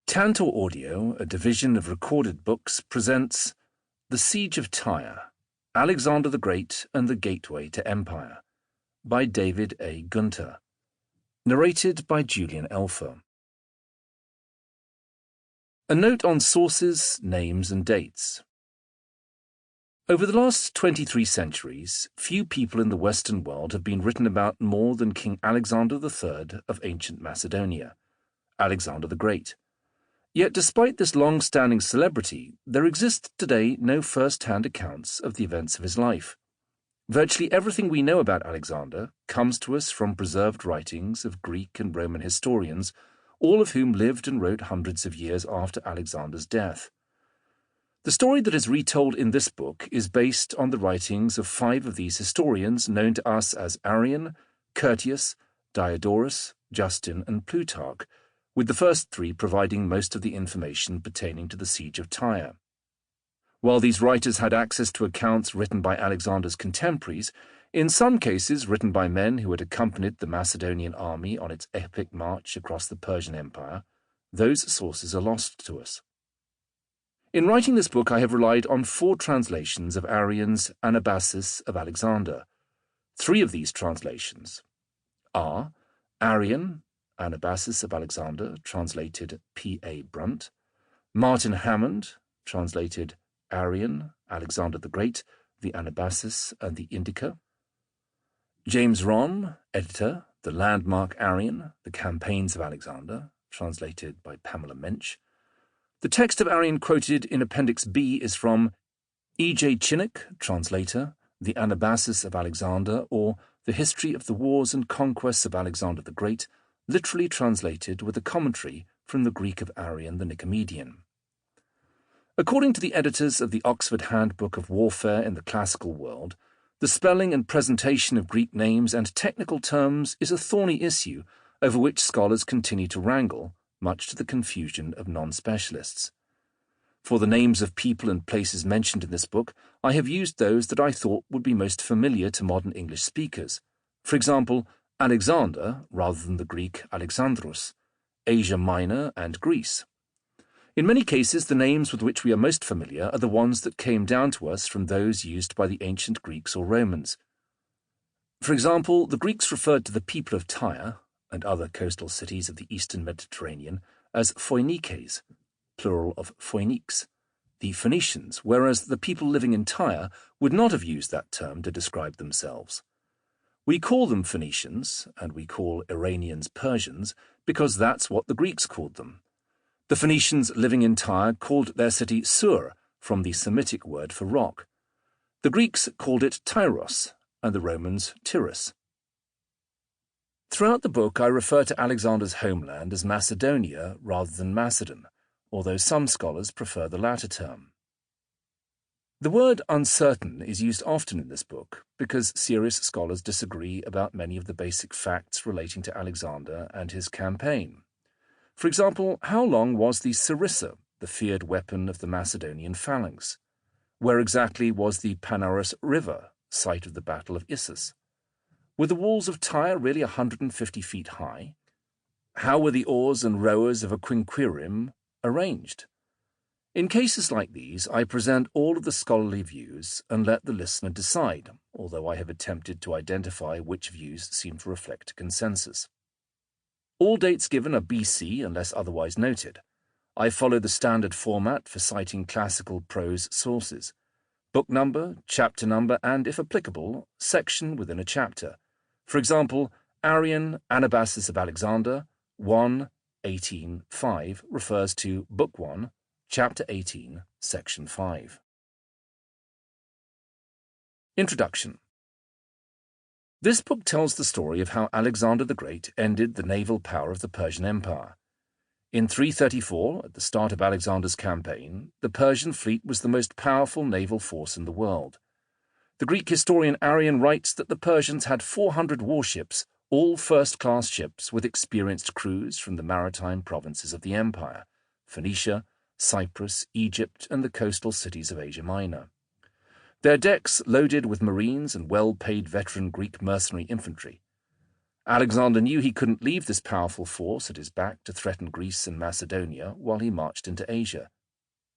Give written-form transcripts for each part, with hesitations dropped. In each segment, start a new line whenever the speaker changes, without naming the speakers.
Tantor Audio, a division of recorded books, presents The Siege of Tyre, Alexander the Great and the Gateway to Empire, by David A. Guenther. Narrated by Julian. A note on sources, names, and dates. Over the last 23 centuries, few people in the Western world have been written about more than King Alexander III of ancient Macedonia, Alexander the Great. Yet despite this long-standing celebrity, there exist today no first-hand accounts of the events of his life. Virtually everything we know about Alexander comes to us from preserved writings of Greek and Roman historians, all of whom lived and wrote hundreds of years after Alexander's death. The story that is retold in this book is based on the writings of 5 of these historians known to us as Arrian, Curtius, Diodorus, Justin, and Plutarch, with the first 3 providing most of the information pertaining to the Siege of Tyre. While these writers had access to accounts written by Alexander's contemporaries, in some cases written by men who had accompanied the Macedonian army on its epic march across the Persian Empire, those sources are lost to us. In writing this book, I have relied on 4 translations of Arrian's Anabasis of Alexander. 3 of these translations are Arrian, Anabasis of Alexander, translated P.A. Brunt; Martin Hammond, translated Arrian, Alexander the Great, the Anabasis and the Indica; James Ron, editor, The Landmark Arrian, The Campaigns of Alexander, translated by Pamela Mensch. The text of Arrian quoted in Appendix B is from E.J. Chinnock, translator, The Anabasis of Alexander, or The History of the Wars and Conquests of Alexander the Great, literally translated with a commentary from the Greek of Arrian the Nicomedean. According to the editors of the Oxford Handbook of Warfare in the Classical World, the spelling and presentation of Greek names and technical terms is a thorny issue over which scholars continue to wrangle, much to the confusion of non-specialists. For the names of people and places mentioned in this book, I have used those that I thought would be most familiar to modern English speakers. For example, Alexander, rather than the Greek Alexandros, Asia Minor, and Greece. In many cases, the names with which we are most familiar are the ones that came down to us from those used by the ancient Greeks or Romans. For example, the Greeks referred to the people of Tyre and other coastal cities of the eastern Mediterranean as Phoenices, plural of Phoeniques, the Phoenicians, whereas the people living in Tyre would not have used that term to describe themselves. We call them Phoenicians, and we call Iranians Persians, because that's what the Greeks called them. The Phoenicians living in Tyre called their city Sur, from the Semitic word for rock. The Greeks called it Tyros, and the Romans Tyrus. Throughout the book, I refer to Alexander's homeland as Macedonia rather than Macedon, although some scholars prefer the latter term. The word uncertain is used often in this book because serious scholars disagree about many of the basic facts relating to Alexander and his campaign. For example, how long was the sarissa, the feared weapon of the Macedonian phalanx? Where exactly was the Panaurus River, site of the Battle of Issus? Were the walls of Tyre really 150 feet high? How were the oars and rowers of a quinquireme arranged? In cases like these, I present all of the scholarly views and let the listener decide, although I have attempted to identify which views seem to reflect consensus. All dates given are BC unless otherwise noted. I follow the standard format for citing classical prose sources: book number, chapter number, and, if applicable, section within a chapter. For example, Arrian Anabasis of Alexander 1:18:5 refers to Book 1, Chapter 18, Section 5. Introduction. This book tells the story of how Alexander the Great ended the naval power of the Persian Empire. In 334, at the start of Alexander's campaign, the Persian fleet was the most powerful naval force in the world. The Greek historian Arrian writes that the Persians had 400 warships, all first-class ships with experienced crews from the maritime provinces of the empire, Phoenicia, Cyprus, Egypt, and the coastal cities of Asia Minor. Their decks loaded with marines and well-paid veteran Greek mercenary infantry. Alexander knew he couldn't leave this powerful force at his back to threaten Greece and Macedonia while he marched into Asia.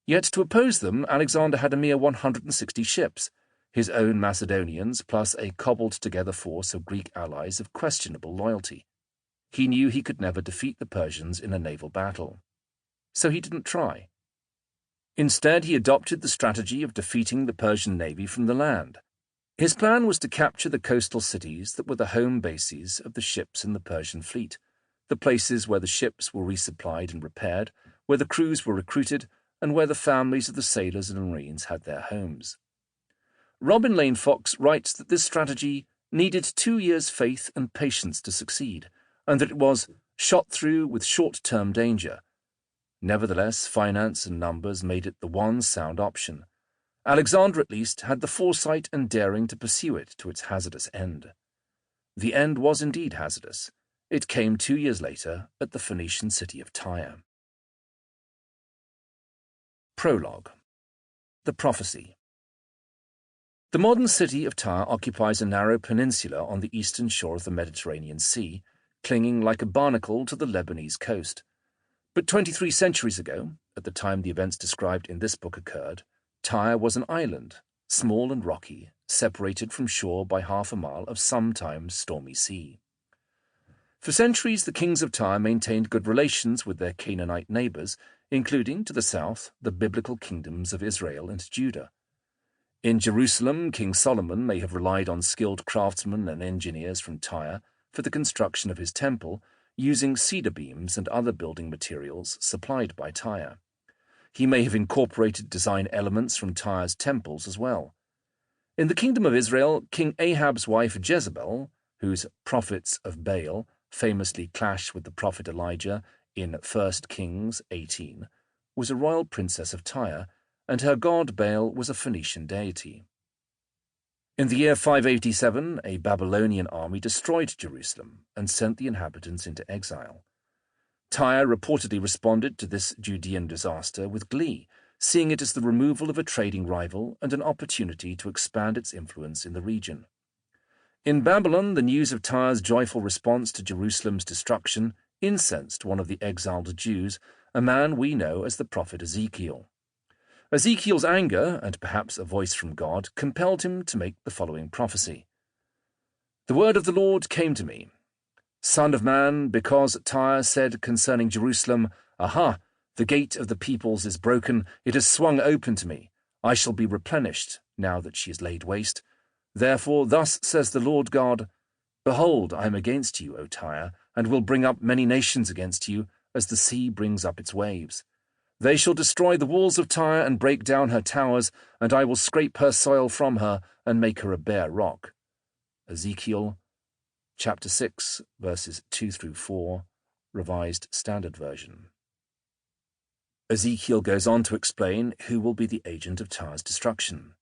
Yet to oppose them, Alexander had a mere 160 ships, his own Macedonians plus a cobbled-together force of Greek allies of questionable loyalty. He knew he could never defeat the Persians in a naval battle. So he didn't try. Instead, he adopted the strategy of defeating the Persian navy from the land. His plan was to capture the coastal cities that were the home bases of the ships in the Persian fleet, the places where the ships were resupplied and repaired, where the crews were recruited, and where the families of the sailors and marines had their homes. Robin Lane Fox writes that this strategy needed 2 years' faith and patience to succeed, and that it was shot through with short-term danger. Nevertheless, finance and numbers made it the one sound option. Alexander, at least, had the foresight and daring to pursue it to its hazardous end. The end was indeed hazardous. It came 2 years later at the Phoenician city of Tyre. Prologue. The Prophecy. The modern city of Tyre occupies a narrow peninsula on the eastern shore of the Mediterranean Sea, clinging like a barnacle to the Lebanese coast. But 23 centuries ago, at the time the events described in this book occurred, Tyre was an island, small and rocky, separated from shore by half a mile of sometimes stormy sea. For centuries, the kings of Tyre maintained good relations with their Canaanite neighbours, including, to the south, the biblical kingdoms of Israel and Judah. In Jerusalem, King Solomon may have relied on skilled craftsmen and engineers from Tyre for the construction of his temple, using cedar beams and other building materials supplied by Tyre. He may have incorporated design elements from Tyre's temples as well. In the kingdom of Israel, King Ahab's wife Jezebel, whose prophets of Baal famously clash with the prophet Elijah in 1 Kings 18, was a royal princess of Tyre, and her god Baal was a Phoenician deity. In the year 587, a Babylonian army destroyed Jerusalem and sent the inhabitants into exile. Tyre reportedly responded to this Judean disaster with glee, seeing it as the removal of a trading rival and an opportunity to expand its influence in the region. In Babylon, the news of Tyre's joyful response to Jerusalem's destruction incensed one of the exiled Jews, a man we know as the prophet Ezekiel. Ezekiel's anger, and perhaps a voice from God, compelled him to make the following prophecy. The word of the Lord came to me. Son of man, because Tyre said concerning Jerusalem, Aha, the gate of the peoples is broken, it is swung open to me. I shall be replenished, now that she is laid waste. Therefore thus says the Lord God, Behold, I am against you, O Tyre, and will bring up many nations against you, as the sea brings up its waves. They shall destroy the walls of Tyre and break down her towers, and I will scrape her soil from her and make her a bare rock. Ezekiel chapter 6, verses 2-4, Revised Standard Version. Ezekiel goes on to explain who will be the agent of Tyre's destruction.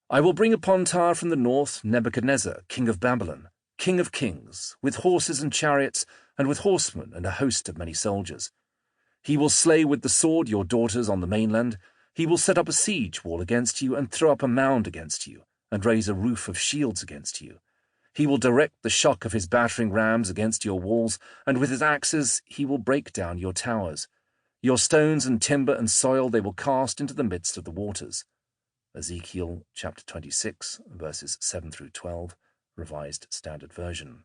I will bring upon Tyre from the north Nebuchadnezzar, king of Babylon, king of kings, with horses and chariots, and with horsemen and a host of many soldiers. He will slay with the sword your daughters on the mainland. He will set up a siege wall against you, and throw up a mound against you, and raise a roof of shields against you. He will direct the shock of his battering rams against your walls, and with his axes he will break down your towers. Your stones and timber and soil they will cast into the midst of the waters. Ezekiel chapter 26, verses 7-12, Revised Standard Version.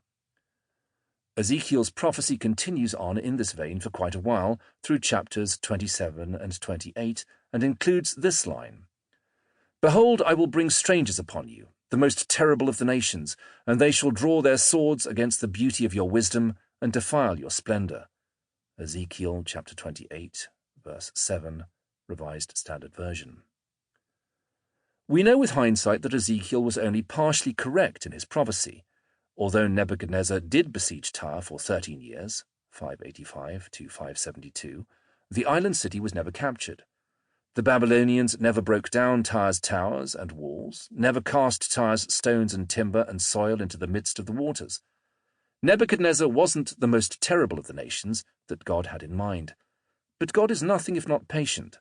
Ezekiel's prophecy continues on in this vein for quite a while, through chapters 27 and 28, and includes this line. Behold, I will bring strangers upon you, the most terrible of the nations, and they shall draw their swords against the beauty of your wisdom, and defile your splendor. Ezekiel chapter 28, verse 7, Revised Standard Version. We know with hindsight that Ezekiel was only partially correct in his prophecy. Although Nebuchadnezzar did besiege Tyre for 13 years, 585 to 572, the island city was never captured. The Babylonians never broke down Tyre's towers and walls, never cast Tyre's stones and timber and soil into the midst of the waters. Nebuchadnezzar wasn't the most terrible of the nations that God had in mind. But God is nothing if not patient.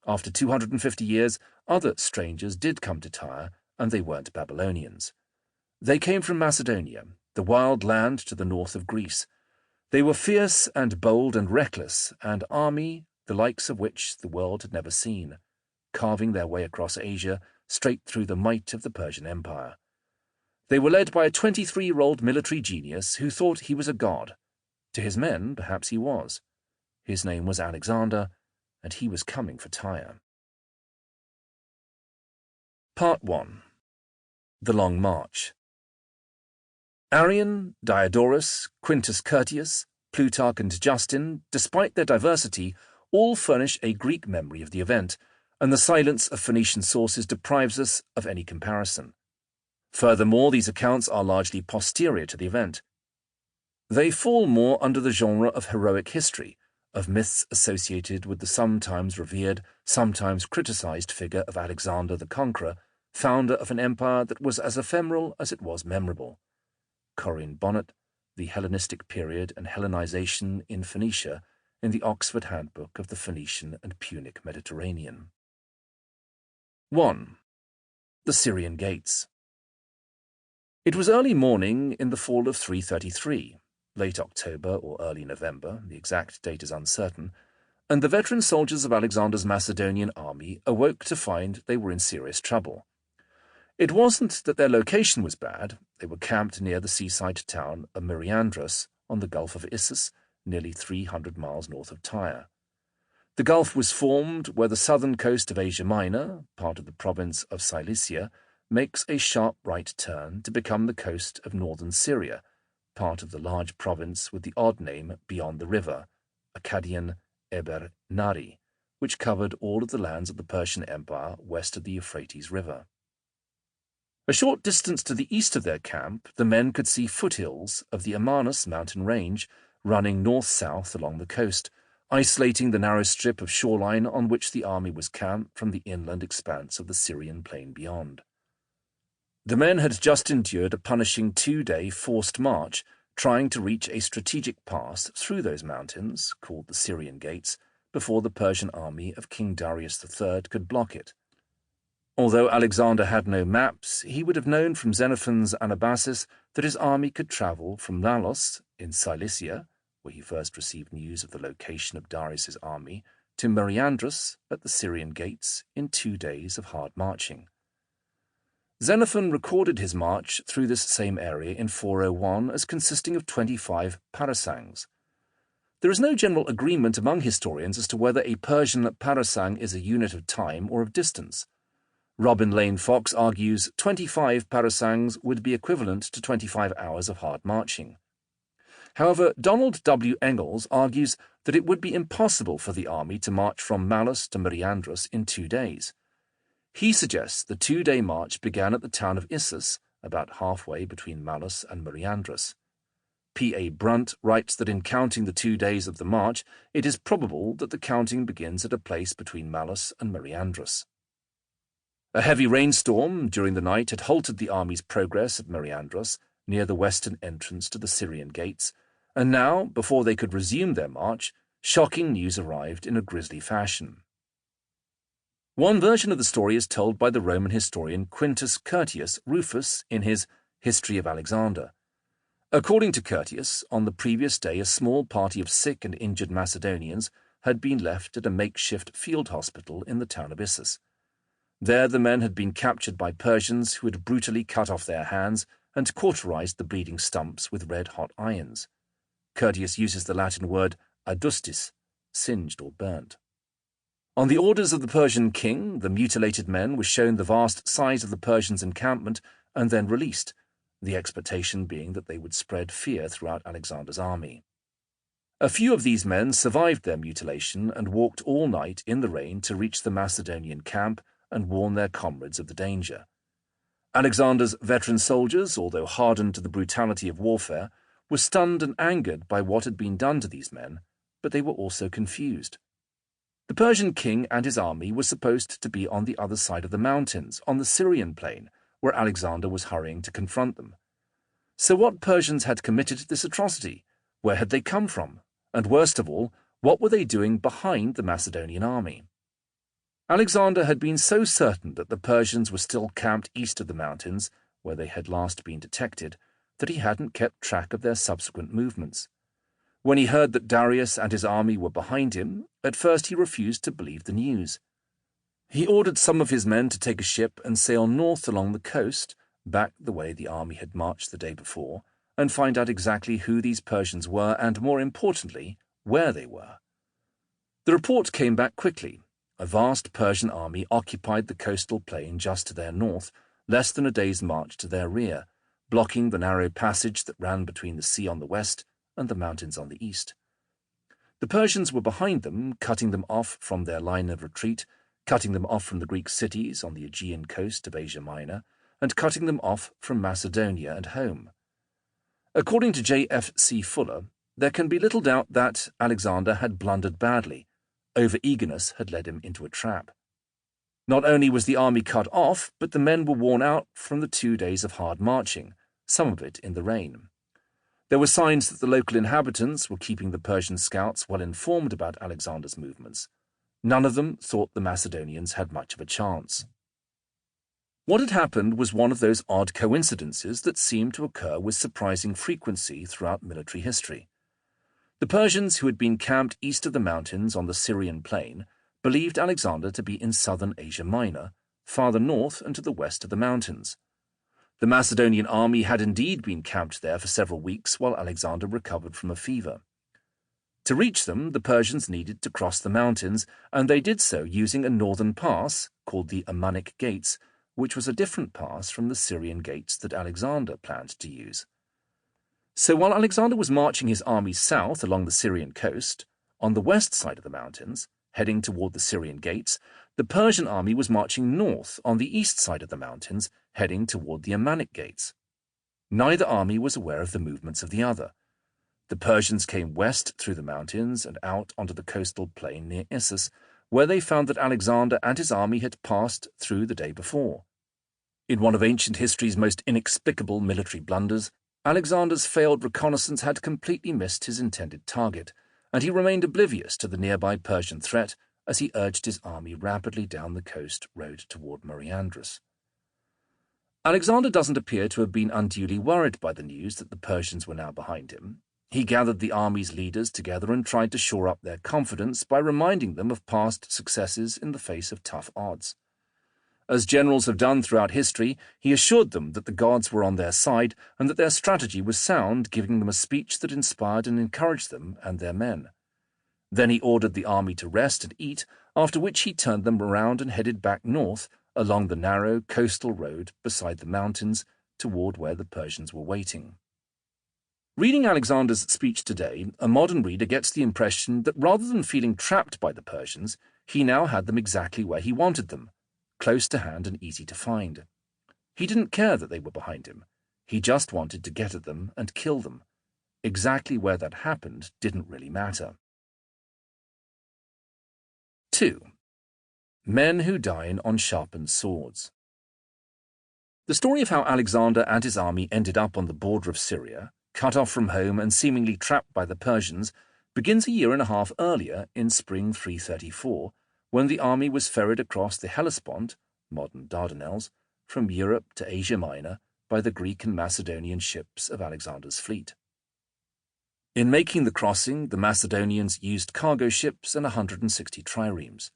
After 250 years, other strangers did come to Tyre, and they weren't Babylonians. They came from Macedonia, the wild land to the north of Greece. They were fierce and bold and reckless, an army the likes of which the world had never seen, carving their way across Asia, straight through the might of the Persian Empire. They were led by a 23-year-old military genius who thought he was a god. To his men, perhaps he was. His name was Alexander, and he was coming for Tyre. Part 1. The Long March. Arrian, Diodorus, Quintus Curtius, Plutarch and Justin, despite their diversity, all furnish a Greek memory of the event, and the silence of Phoenician sources deprives us of any comparison. Furthermore, these accounts are largely posterior to the event. They fall more under the genre of heroic history, of myths associated with the sometimes revered, sometimes criticized figure of Alexander the Conqueror, founder of an empire that was as ephemeral as it was memorable. Corinne Bonnet, The Hellenistic Period and Hellenization in Phoenicia, in the Oxford Handbook of the Phoenician and Punic Mediterranean. 1. The Syrian Gates. It was early morning in the fall of 333, late October or early November, the exact date is uncertain, and the veteran soldiers of Alexander's Macedonian army awoke to find they were in serious trouble. It wasn't that their location was bad. They were camped near the seaside town of Myriandros on the Gulf of Issus, nearly 300 miles north of Tyre. The gulf was formed where the southern coast of Asia Minor, part of the province of Cilicia, makes a sharp right turn to become the coast of northern Syria, part of the large province with the odd name beyond the river, Akkadian Eber Nari, which covered all of the lands of the Persian Empire west of the Euphrates River. A short distance to the east of their camp, the men could see foothills of the Amanus mountain range running north-south along the coast, isolating the narrow strip of shoreline on which the army was camped from the inland expanse of the Syrian plain beyond. The men had just endured a punishing 2-day forced march, trying to reach a strategic pass through those mountains, called the Syrian Gates, before the Persian army of King Darius III could block it. Although Alexander had no maps, he would have known from Xenophon's Anabasis that his army could travel from Nalos in Cilicia, where he first received news of the location of Darius's army, to Myriandros at the Syrian Gates in 2 days of hard marching. Xenophon recorded his march through this same area in 401 as consisting of 25 parasangs. There is no general agreement among historians as to whether a Persian parasang is a unit of time or of distance. Robin Lane Fox argues 25 parasangs would be equivalent to 25 hours of hard marching. However, Donald W. Engels argues that it would be impossible for the army to march from Malos to Myriandros in 2 days. He suggests the 2-day march began at the town of Issus, about halfway between Malos and Myriandros. P. A. Brunt writes that in counting the 2 days of the march, it is probable that the counting begins at a place between Malos and Myriandros. A heavy rainstorm during the night had halted the army's progress at Myriandros, near the western entrance to the Syrian Gates, and now, before they could resume their march, shocking news arrived in a grisly fashion. One version of the story is told by the Roman historian Quintus Curtius Rufus in his History of Alexander. According to Curtius, on the previous day a small party of sick and injured Macedonians had been left at a makeshift field hospital in the town of Issus. There the men had been captured by Persians who had brutally cut off their hands and cauterized the bleeding stumps with red-hot irons. Curtius uses the Latin word adustis, singed or burnt. On the orders of the Persian king, the mutilated men were shown the vast size of the Persians' encampment and then released, the expectation being that they would spread fear throughout Alexander's army. A few of these men survived their mutilation and walked all night in the rain to reach the Macedonian camp and warn their comrades of the danger. Alexander's veteran soldiers, although hardened to the brutality of warfare, were stunned and angered by what had been done to these men, but they were also confused. The Persian king and his army were supposed to be on the other side of the mountains, on the Syrian plain, where Alexander was hurrying to confront them. So what Persians had committed this atrocity? Where had they come from? And worst of all, what were they doing behind the Macedonian army? Alexander had been so certain that the Persians were still camped east of the mountains, where they had last been detected, that he hadn't kept track of their subsequent movements. When he heard that Darius and his army were behind him, at first he refused to believe the news. He ordered some of his men to take a ship and sail north along the coast, back the way the army had marched the day before, and find out exactly who these Persians were and, more importantly, where they were. The report came back quickly. A vast Persian army occupied the coastal plain just to their north, less than a day's march to their rear, blocking the narrow passage that ran between the sea on the west and the mountains on the east. The Persians were behind them, cutting them off from their line of retreat, cutting them off from the Greek cities on the Aegean coast of Asia Minor, and cutting them off from Macedonia and home. According to J.F.C. Fuller, there can be little doubt that Alexander had blundered badly. Over-eagerness had led him into a trap. Not only was the army cut off, but the men were worn out from the 2 days of hard marching, some of it in the rain. There were signs that the local inhabitants were keeping the Persian scouts well informed about Alexander's movements. None of them thought the Macedonians had much of a chance. What had happened was one of those odd coincidences that seem to occur with surprising frequency throughout military history. The Persians who had been camped east of the mountains on the Syrian plain believed Alexander to be in southern Asia Minor, farther north and to the west of the mountains. The Macedonian army had indeed been camped there for several weeks while Alexander recovered from a fever. To reach them, the Persians needed to cross the mountains, and they did so using a northern pass called the Ammanic Gates, which was a different pass from the Syrian gates that Alexander planned to use. So while Alexander was marching his army south along the Syrian coast, on the west side of the mountains, heading toward the Syrian gates, the Persian army was marching north on the east side of the mountains, heading toward the Ammanic gates. Neither army was aware of the movements of the other. The Persians came west through the mountains and out onto the coastal plain near Issus, where they found that Alexander and his army had passed through the day before. In one of ancient history's most inexplicable military blunders, Alexander's failed reconnaissance had completely missed his intended target, and he remained oblivious to the nearby Persian threat as he urged his army rapidly down the coast road toward Mariandrus. Alexander doesn't appear to have been unduly worried by the news that the Persians were now behind him. He gathered the army's leaders together and tried to shore up their confidence by reminding them of past successes in the face of tough odds. As generals have done throughout history, he assured them that the gods were on their side and that their strategy was sound, giving them a speech that inspired and encouraged them and their men. Then he ordered the army to rest and eat, after which he turned them around and headed back north along the narrow coastal road beside the mountains toward where the Persians were waiting. Reading Alexander's speech today, a modern reader gets the impression that rather than feeling trapped by the Persians, he now had them exactly where he wanted them, close to hand and easy to find. He didn't care that they were behind him. He just wanted to get at them and kill them. Exactly where that happened didn't really matter. 2. Men who dine on sharpened swords. The story of how Alexander and his army ended up on the border of Syria, cut off from home and seemingly trapped by the Persians, begins a year and a half earlier in spring 334, when the army was ferried across the Hellespont, modern Dardanelles, from Europe to Asia Minor by the Greek and Macedonian ships of Alexander's fleet. In making the crossing, the Macedonians used cargo ships and 160 triremes.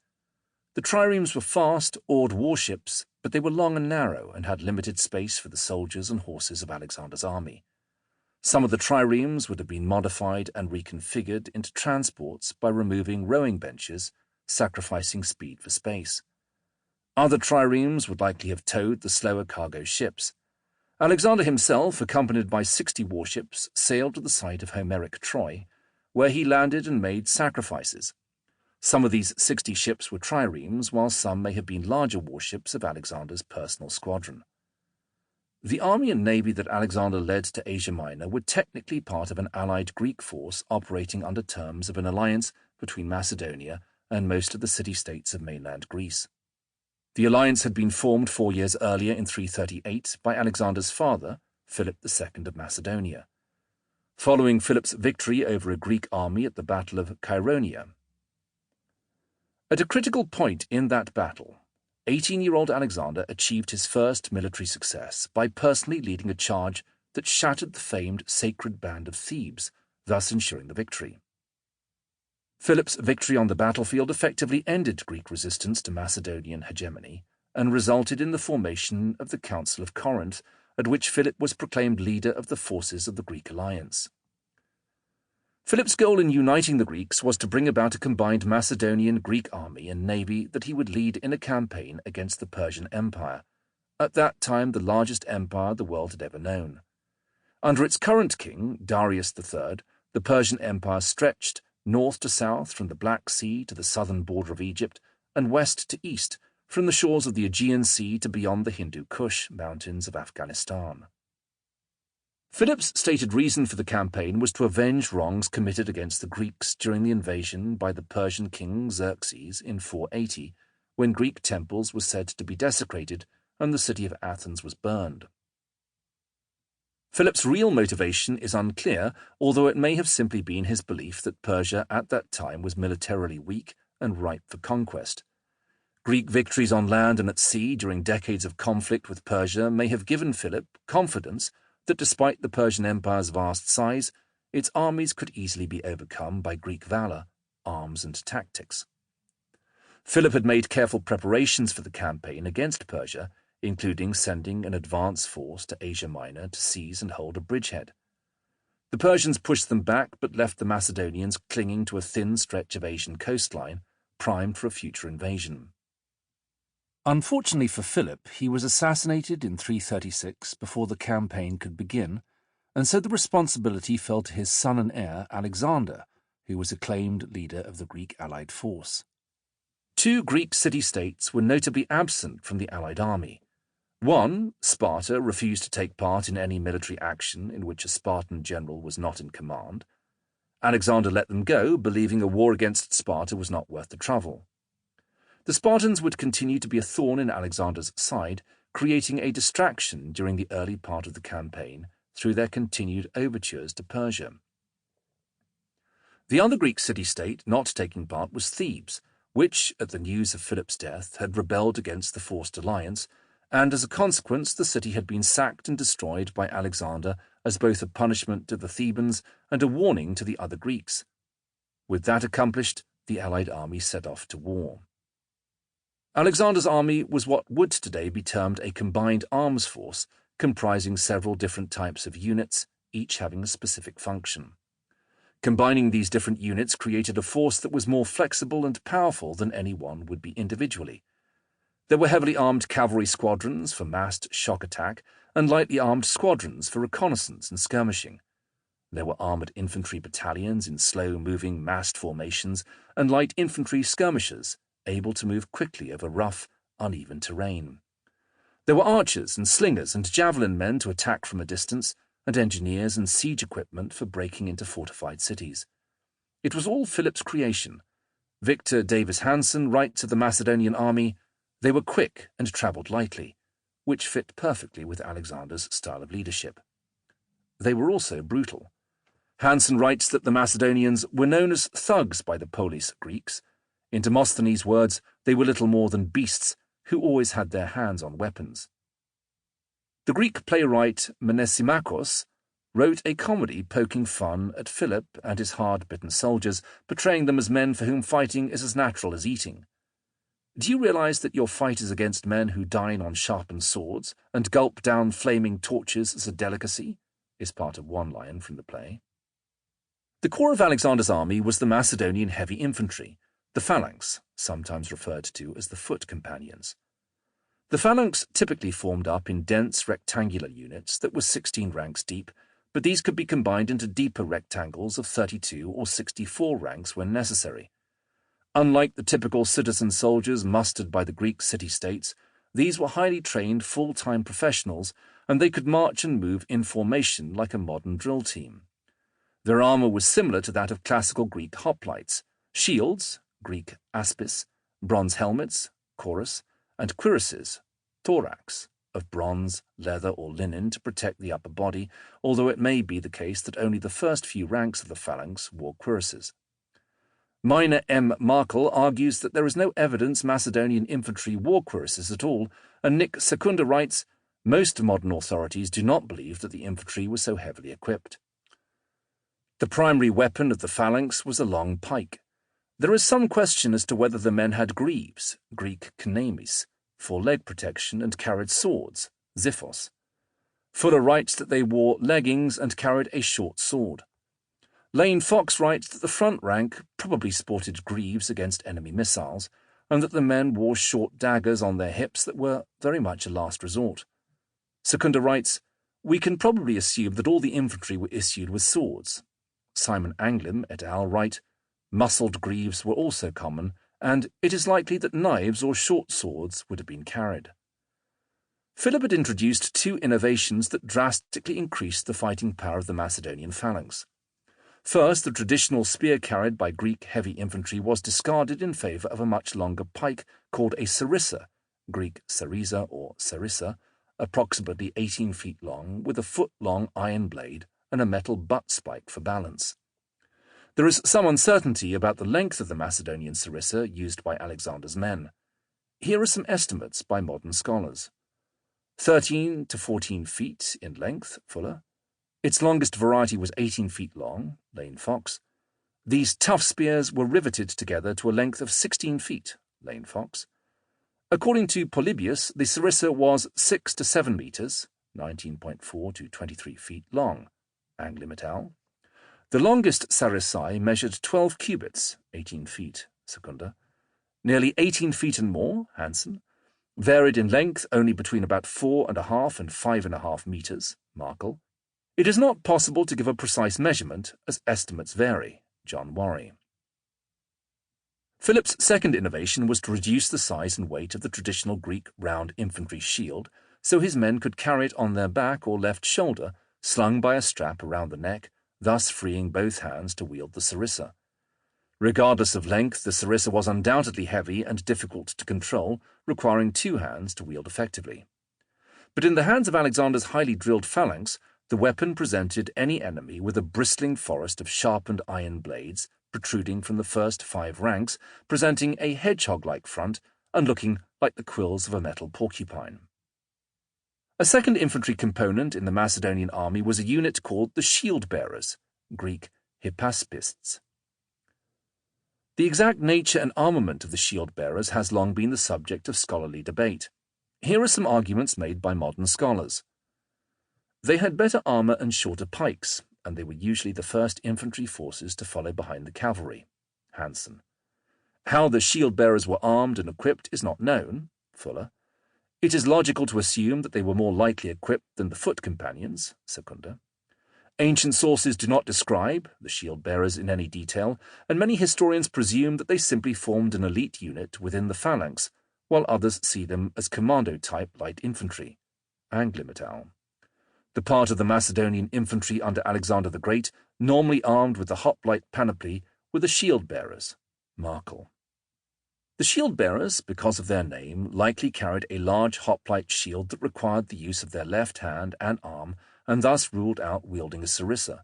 The triremes were fast, oared warships, but they were long and narrow and had limited space for the soldiers and horses of Alexander's army. Some of the triremes would have been modified and reconfigured into transports by removing rowing benches, sacrificing speed for space. Other triremes would likely have towed the slower cargo ships. Alexander himself, accompanied by 60 warships, sailed to the site of Homeric Troy, where he landed and made sacrifices. Some of these 60 ships were triremes, while some may have been larger warships of Alexander's personal squadron. The army and navy that Alexander led to Asia Minor were technically part of an allied Greek force operating under terms of an alliance between Macedonia and most of the city-states of mainland Greece. The alliance had been formed 4 years earlier in 338 by Alexander's father, Philip II of Macedonia. Following Philip's victory over a Greek army at the Battle of Chaeronea. At a critical point in that battle, 18-year-old Alexander achieved his first military success by personally leading a charge that shattered the famed sacred band of Thebes, thus ensuring the victory. Philip's victory on the battlefield effectively ended Greek resistance to Macedonian hegemony and resulted in the formation of the Council of Corinth, at which Philip was proclaimed leader of the forces of the Greek alliance. Philip's goal in uniting the Greeks was to bring about a combined Macedonian-Greek army and navy that he would lead in a campaign against the Persian Empire, at that time the largest empire the world had ever known. Under its current king, Darius III, the Persian Empire stretched north to south from the Black Sea to the southern border of Egypt, and west to east from the shores of the Aegean Sea to beyond the Hindu Kush mountains of Afghanistan. Philip's stated reason for the campaign was to avenge wrongs committed against the Greeks during the invasion by the Persian king Xerxes in 480, when Greek temples were said to be desecrated and the city of Athens was burned. Philip's real motivation is unclear, although it may have simply been his belief that Persia at that time was militarily weak and ripe for conquest. Greek victories on land and at sea during decades of conflict with Persia may have given Philip confidence that despite the Persian Empire's vast size, its armies could easily be overcome by Greek valour, arms and tactics. Philip had made careful preparations for the campaign against Persia, including sending an advance force to Asia Minor to seize and hold a bridgehead. The Persians pushed them back but left the Macedonians clinging to a thin stretch of Asian coastline, primed for a future invasion. Unfortunately for Philip, he was assassinated in 336 before the campaign could begin, and so the responsibility fell to his son and heir, Alexander, who was acclaimed leader of the Greek allied force. Two Greek city-states were notably absent from the allied army. One, Sparta, refused to take part in any military action in which a Spartan general was not in command. Alexander let them go, believing a war against Sparta was not worth the trouble. The Spartans would continue to be a thorn in Alexander's side, creating a distraction during the early part of the campaign through their continued overtures to Persia. The other Greek city-state not taking part was Thebes, which, at the news of Philip's death, had rebelled against the forced alliance, and as a consequence the city had been sacked and destroyed by Alexander as both a punishment to the Thebans and a warning to the other Greeks. With that accomplished, the allied army set off to war. Alexander's army was what would today be termed a combined arms force, comprising several different types of units, each having a specific function. Combining these different units created a force that was more flexible and powerful than any one would be individually. There were heavily armed cavalry squadrons for massed shock attack and lightly armed squadrons for reconnaissance and skirmishing. There were armoured infantry battalions in slow-moving massed formations and light infantry skirmishers, able to move quickly over rough, uneven terrain. There were archers and slingers and javelin men to attack from a distance, and engineers and siege equipment for breaking into fortified cities. It was all Philip's creation. Victor Davis Hansen writes of the Macedonian army, "They were quick and travelled lightly," which fit perfectly with Alexander's style of leadership. They were also brutal. Hansen writes that the Macedonians were known as thugs by the polis Greeks. In Demosthenes' words, they were little more than beasts who always had their hands on weapons. The Greek playwright Mnesimachos wrote a comedy poking fun at Philip and his hard-bitten soldiers, portraying them as men for whom fighting is as natural as eating. "Do you realize that your fight is against men who dine on sharpened swords and gulp down flaming torches as a delicacy?" is part of one line from the play. The core of Alexander's army was the Macedonian heavy infantry, the phalanx, sometimes referred to as the foot companions. The phalanx typically formed up in dense rectangular units that were 16 ranks deep, but these could be combined into deeper rectangles of 32 or 64 ranks when necessary. Unlike the typical citizen soldiers mustered by the Greek city-states, these were highly trained full-time professionals, and they could march and move in formation like a modern drill team. Their armour was similar to that of classical Greek hoplites: shields, Greek aspis, bronze helmets, chorus, and cuirasses, thorax, of bronze, leather, or linen to protect the upper body, although it may be the case that only the first few ranks of the phalanx wore cuirasses. Minor M. Markle argues that there is no evidence Macedonian infantry wore cuirasses at all, and Nick Secunda writes, Most modern authorities do not believe that the infantry was so heavily equipped. The primary weapon of the phalanx was a long pike. There is some question as to whether the men had greaves, Greek knemis, for leg protection and carried swords, xiphos. Fuller writes that they wore leggings and carried a short sword. Lane Fox writes that the front rank probably sported greaves against enemy missiles, and that the men wore short daggers on their hips that were very much a last resort. Secunda writes, "We can probably assume that all the infantry were issued with swords." Simon Anglin et al. Write, "Muscled greaves were also common, and it is likely that knives or short swords would have been carried." Philip had introduced two innovations that drastically increased the fighting power of the Macedonian phalanx. First, the traditional spear carried by Greek heavy infantry was discarded in favour of a much longer pike called a sarissa, Greek sarisa or sarissa, approximately 18 feet long, with a foot-long iron blade and a metal butt spike for balance. There is some uncertainty about the length of the Macedonian sarissa used by Alexander's men. Here are some estimates by modern scholars. 13 to 14 feet in length, Fuller. Its longest variety was 18 feet long, Lane Fox. These tough spears were riveted together to a length of 16 feet, Lane Fox. According to Polybius, the sarissa was 6 to 7 metres, 19.4 to 23 feet long, Anglin et al. The longest sarissae measured 12 cubits, 18 feet, Secunda. Nearly 18 feet and more, Hansen. Varied in length only between about 4.5 and 5.5 metres, Markle. It is not possible to give a precise measurement, as estimates vary, John Worry. Philip's second innovation was to reduce the size and weight of the traditional Greek round infantry shield, so his men could carry it on their back or left shoulder, slung by a strap around the neck, thus freeing both hands to wield the sarissa. Regardless of length, the sarissa was undoubtedly heavy and difficult to control, requiring two hands to wield effectively. But in the hands of Alexander's highly drilled phalanx, the weapon presented any enemy with a bristling forest of sharpened iron blades protruding from the first 5 ranks, presenting a hedgehog-like front and looking like the quills of a metal porcupine. A second infantry component in the Macedonian army was a unit called the shield-bearers, Greek hypaspists. The exact nature and armament of the shield-bearers has long been the subject of scholarly debate. Here are some arguments made by modern scholars. They had better armour and shorter pikes, and they were usually the first infantry forces to follow behind the cavalry. Hansen. How the shield-bearers were armed and equipped is not known. Fuller. It is logical to assume that they were more lightly equipped than the foot companions. Secunda. Ancient sources do not describe the shield-bearers in any detail, and many historians presume that they simply formed an elite unit within the phalanx, while others see them as commando-type light infantry. Anglin et al. The part of the Macedonian infantry under Alexander the Great, normally armed with the hoplite panoply, were the shield-bearers. Markle. The shield-bearers, because of their name, likely carried a large hoplite shield that required the use of their left hand and arm, and thus ruled out wielding a sarissa.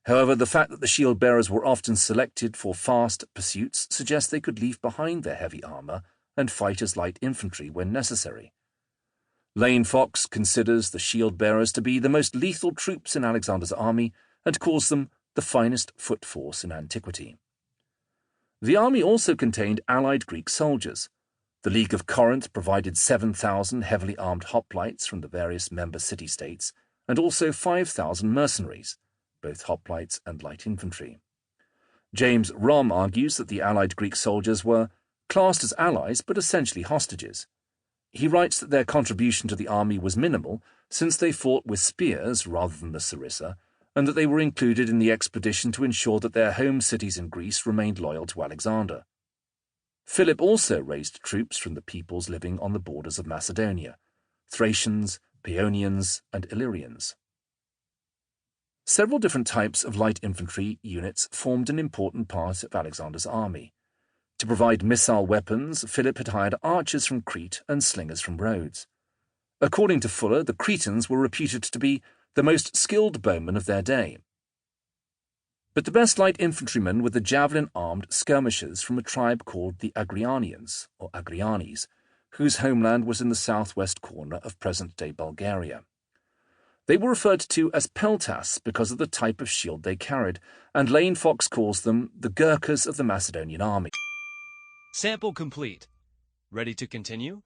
However, the fact that the shield-bearers were often selected for fast pursuits suggests they could leave behind their heavy armour and fight as light infantry when necessary. Lane Fox considers the shield-bearers to be the most lethal troops in Alexander's army and calls them the finest foot force in antiquity. The army also contained allied Greek soldiers. The League of Corinth provided 7,000 heavily armed hoplites from the various member city-states, and also 5,000 mercenaries, both hoplites and light infantry. James Rom argues that the allied Greek soldiers were classed as allies but essentially hostages. He writes that their contribution to the army was minimal, since they fought with spears rather than the sarissa, and that they were included in the expedition to ensure that their home cities in Greece remained loyal to Alexander. Philip also raised troops from the peoples living on the borders of Macedonia, Thracians, Paeonians, and Illyrians. Several different types of light infantry units formed an important part of Alexander's army. To provide missile weapons, Philip had hired archers from Crete and slingers from Rhodes. According to Fuller, the Cretans were reputed to be the most skilled bowmen of their day. But the best light infantrymen were the javelin-armed skirmishers from a tribe called the Agrianians, or Agrianes, whose homeland was in the southwest corner of present-day Bulgaria. They were referred to as peltas because of the type of shield they carried, and Lane Fox calls them the Gurkhas of the Macedonian army.
Sample complete. Ready to continue?